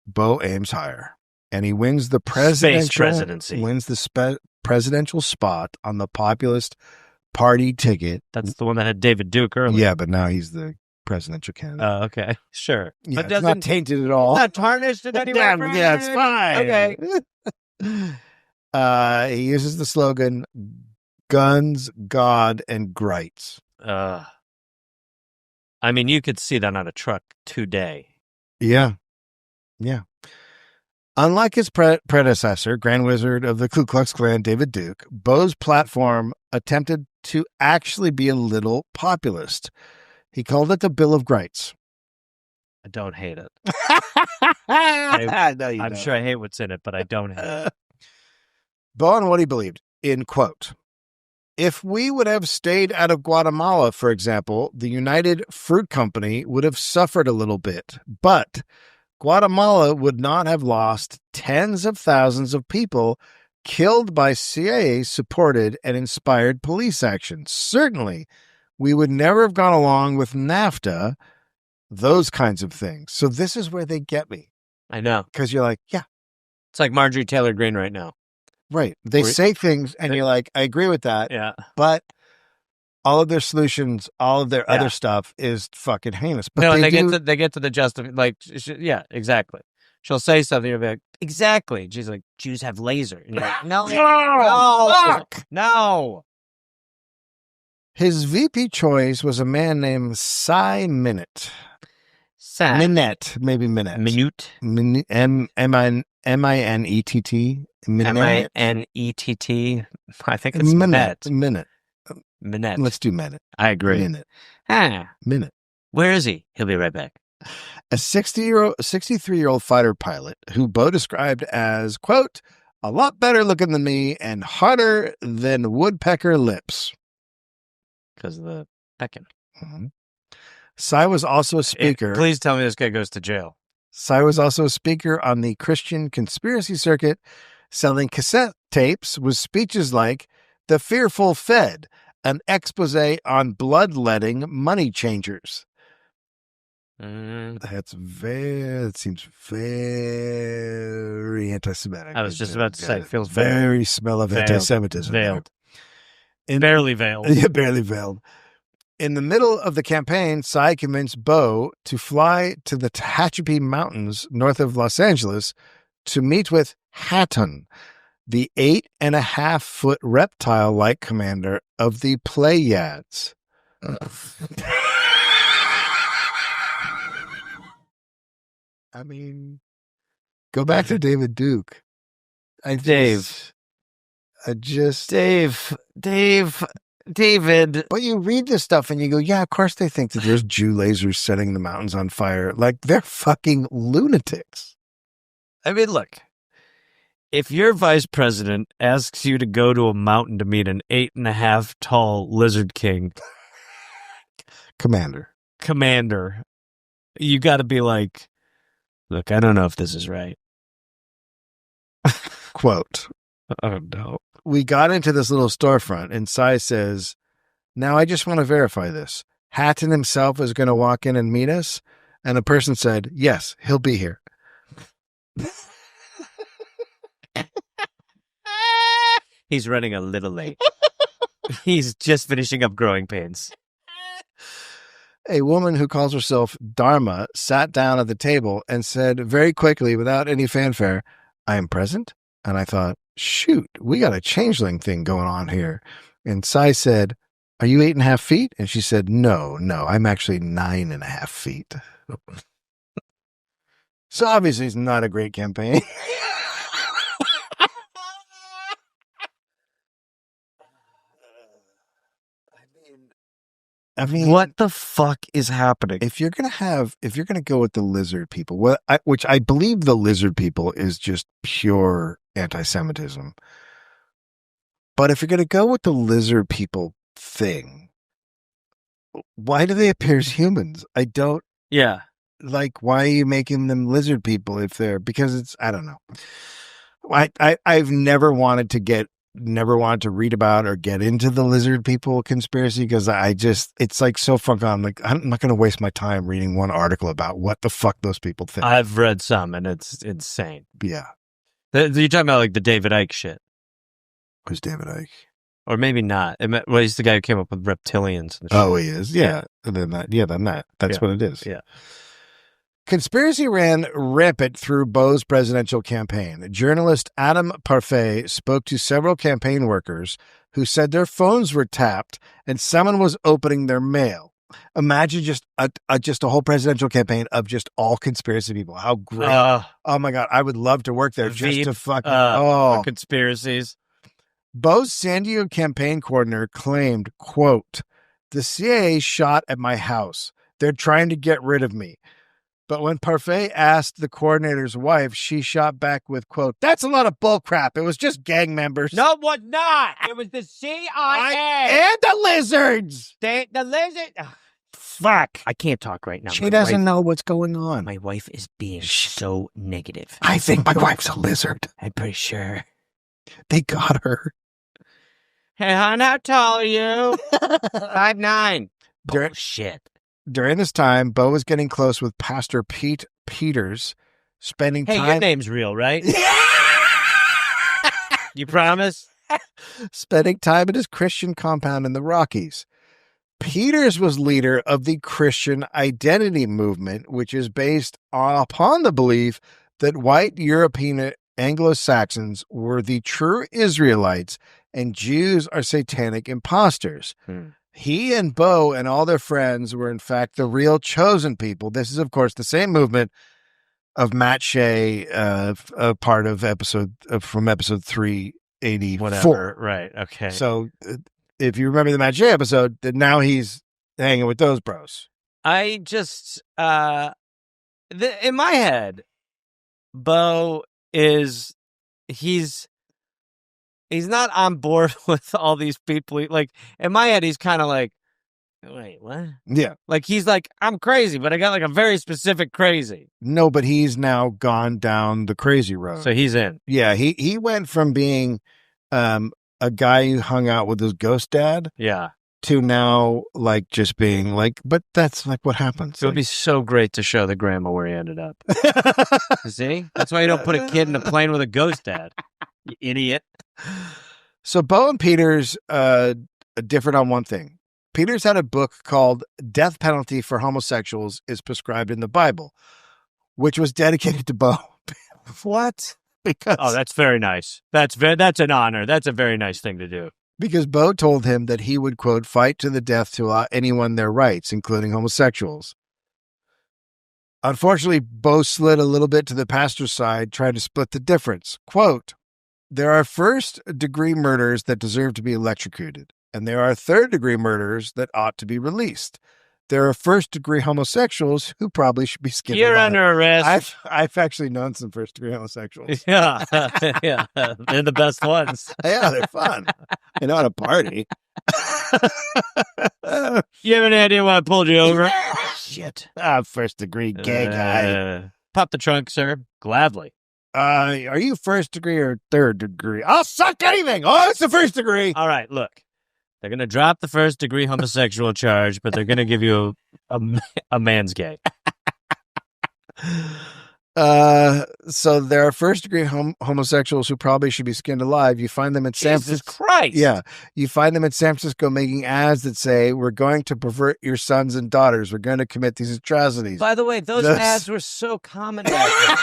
Bo aims higher, and he wins the presidency. Wins the presidential spot on the populist party ticket. That's the one that had David Duke earlier. Yeah, but now he's the presidential candidate. Oh, okay, sure. Yeah, but it's not tainted at all. It's not tarnished in any way. Yeah, it's fine. Okay. He uses the slogan "Guns, God, and Grites." I mean, you could see that on a truck today. Yeah. Yeah. Unlike his predecessor, Grand Wizard of the Ku Klux Klan, David Duke, Bo's platform attempted to actually be a little populist. He called it the Bill of Rights. I don't hate it. I'm sure I hate what's in it, but I don't hate it. Bo on what he believed, in quote, if we would have stayed out of Guatemala, for example, the United Fruit Company would have suffered a little bit, but Guatemala would not have lost tens of thousands of people killed by CIA-supported and inspired police action. Certainly, we would never have gone along with NAFTA, those kinds of things. So this is where they get me. I know. Because you're like, yeah. It's like Marjorie Taylor Greene right now. Right. They say things and you're like, I agree with that. Yeah. But all of their solutions, all of their other stuff is fucking heinous. But no, they get to the yeah, exactly. She'll say something, you'll be like, exactly. And she's like, Jews have laser. And you're like, no. His VP choice was a man named Cy Minette. Minette. Maybe Minette. Minute. M-I-N-E-T-T. M-I-N-E-T-T. I think it's Minette. Minette. Let's do Minette. I agree. Minette. Minette. Where is he? He'll be right back. A 63-year-old fighter pilot who Bo described as, quote, a lot better looking than me and hotter than woodpecker lips. Because of the pecking. Mm-hmm. Cy was also a speaker. Please tell me this guy goes to jail. Cy was also a speaker on the Christian conspiracy circuit, selling cassette tapes with speeches like The Fearful Fed, an expose on bloodletting money changers. That seems very anti-Semitic. I was just about to say, it feels very smell of anti-Semitism. Veiled. Barely veiled. Yeah, barely veiled. In the middle of the campaign, Cy convinced Bo to fly to the Tehachapi Mountains north of Los Angeles to meet with Hatton, the 8.5-foot reptile-like commander of the Pleiades. I mean, go back to David Duke. David. But you read this stuff and you go, yeah, of course they think that there's Jew lasers setting the mountains on fire. Like, they're fucking lunatics. I mean, look, if your vice president asks you to go to a mountain to meet an 8.5 tall lizard king, commander, you got to be like, look, I don't know if this is right. Quote. Oh, no. We got into this little storefront and Cy says, now I just want to verify this. Hatton himself is going to walk in and meet us. And the person said, yes, he'll be here. He's running a little late. He's just finishing up growing pains. A woman who calls herself Dharma sat down at the table and said very quickly, without any fanfare, I am present. And I thought, shoot, we got a changeling thing going on here. And Sai said, are you 8.5 feet? And she said, no, I'm actually 9.5 feet. So obviously it's not a great campaign. I mean, what the fuck is happening? If you're gonna go with the lizard people, which I believe the lizard people is just pure anti-Semitism. But if you're gonna go with the lizard people thing, why do they appear as humans? I don't. Yeah. Like, why are you making them lizard people if they're, because it's, I don't know. I've never wanted to read about or get into the lizard people conspiracy because it's like so fuck on. Like, I'm not going to waste my time reading one article about what the fuck those people think. I've read some and it's insane. Yeah. You're talking about like the David Icke shit. Who's David Icke? Or maybe not. Well, he's the guy who came up with reptilians. And shit. Oh, he is? Yeah. And then that's what it is. Yeah. Conspiracy ran rampant through Bo's presidential campaign. Journalist Adam Parfait spoke to several campaign workers who said their phones were tapped and someone was opening their mail. Imagine just a whole presidential campaign of just all conspiracy people. How great. Oh my God. I would love to work there just to fucking, conspiracies. Bo's San Diego campaign coordinator claimed, quote, the CIA shot at my house. They're trying to get rid of me. But when Parfait asked the coordinator's wife, she shot back with, quote, that's a lot of bullcrap. It was just gang members. No, it was not. It was the CIA. And the lizards. The lizard. Fuck. I can't talk right now. She doesn't know what's going on. My wife is being so negative. I think my wife's a lizard. I'm pretty sure. They got her. Hey, hon, how tall are you? 5'9". Bullshit. During this time, Bo was getting close with Pastor Pete Peters, spending time... Hey, your name's real, right? You promise? Spending time at his Christian compound in the Rockies. Peters was leader of the Christian Identity Movement, which is based upon the belief that white European Anglo-Saxons were the true Israelites and Jews are satanic imposters. He and Bo and all their friends were, in fact, the real chosen people. This is, of course, the same movement of Matt Shea, a part of from episode 384. Whatever. Right. Okay. So if you remember the Matt Shea episode, now he's hanging with those bros. I just, in my head, Bo is, he's not on board with all these people. Like, in my head, he's kind of like, wait, what? Yeah. Like, he's like, I'm crazy, but I got like a very specific crazy. No, but he's now gone down the crazy road. So he's in. Yeah, he went from being a guy who hung out with his ghost dad. Yeah. To now, like, just being like, but that's like what happens. It would be so great to show the grandma where he ended up. See? That's why you don't put a kid in a plane with a ghost dad. You idiot. So Bo and Peters differed on one thing. Peters had a book called Death Penalty for Homosexuals is Prescribed in the Bible, which was dedicated to Bo. What? Because that's very nice. That's an honor. That's a very nice thing to do. Because Bo told him that he would, quote, fight to the death to allow anyone their rights, including homosexuals. Unfortunately, Bo slid a little bit to the pastor's side, trying to split the difference. Quote, there are first-degree murders that deserve to be electrocuted, and there are third-degree murders that ought to be released. There are first-degree homosexuals who probably should be skipped. You're under arrest. I've actually known some first-degree homosexuals. Yeah, yeah, they're the best ones. Yeah, they're fun. You know, at a party. You have any idea why I pulled you over? Shit. First-degree gay guy. Pop the trunk, sir. Gladly. Are you first degree or third degree? I'll suck anything. Oh, it's the first degree. All right, look. They're going to drop the first-degree homosexual charge, but they're going to give you a man's gay. So there are first-degree homosexuals who probably should be skinned alive. You find them in San Jesus Francisco. Christ. Yeah, you find them in San Francisco making ads that say, "We're going to pervert your sons and daughters. We're going to commit these atrocities." By the way, those ads were so common back then.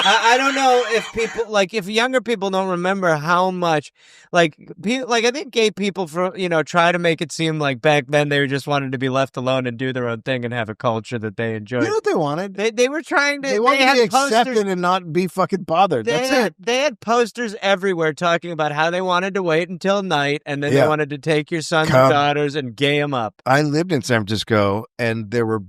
I don't know if people if younger people don't remember how much I think gay people try to make it seem like back then they just wanted to be left alone and do their own thing and have a culture that they enjoyed. You know what they wanted? They were trying to. They wanted to be accepted posters, and not be fucking bothered. That's it. They had posters everywhere talking about how they wanted to wait until night and then they wanted to take your sons and daughters and gay them up. I lived in San Francisco, and there were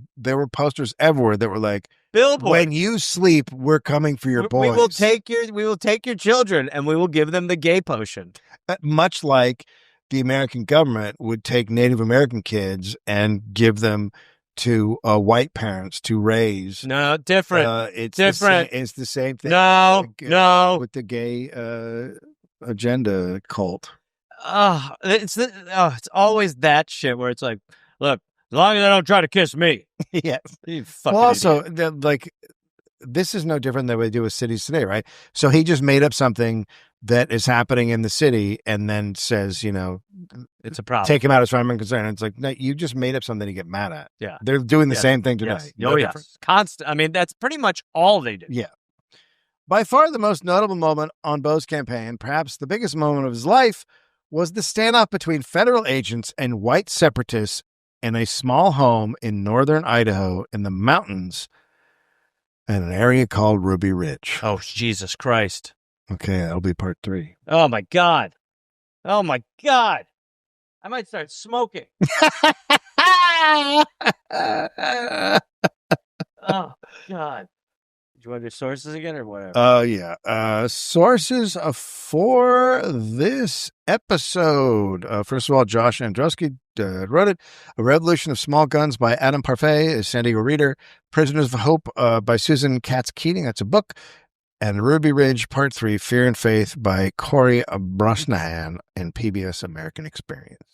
posters everywhere that were like, "Billboard. When you sleep, we're coming for your boys. We will take your children and we will give them the gay potion." Much like the American government would take Native American kids and give them to white parents to raise. No, different. It's different. It's the same thing. No. With the gay agenda cult. It's always that shit where it's like, look, as long as they don't try to kiss me. Yes. You fucking well, also, idiot. this is no different than what they do with cities today, right? So he just made up something that is happening in the city and then says, it's a problem. Take him out as far as I'm concerned. And it's like, no, you just made up something to get mad at. Yeah. They're doing the same thing today. Yes. Oh, yes. Constant. I mean, that's pretty much all they do. Yeah. By far the most notable moment on Bo's campaign, perhaps the biggest moment of his life, was the standoff between federal agents and white separatists in a small home in northern Idaho in the mountains in an area called Ruby Ridge. Oh, Jesus Christ. Okay, that'll be part 3. Oh, my God. Oh, my God. I might start smoking. Oh, God. Do you want to do sources again or whatever? Yeah. Sources for this episode. First of all, Josh Androsky wrote it. A Revolution of Small Guns by Adam Parfait, a San Diego reader. Prisoners of Hope by Susan Katz-Keating. That's a book. And Ruby Ridge, Part 3, Fear and Faith by Corey Brosnahan in PBS American Experience.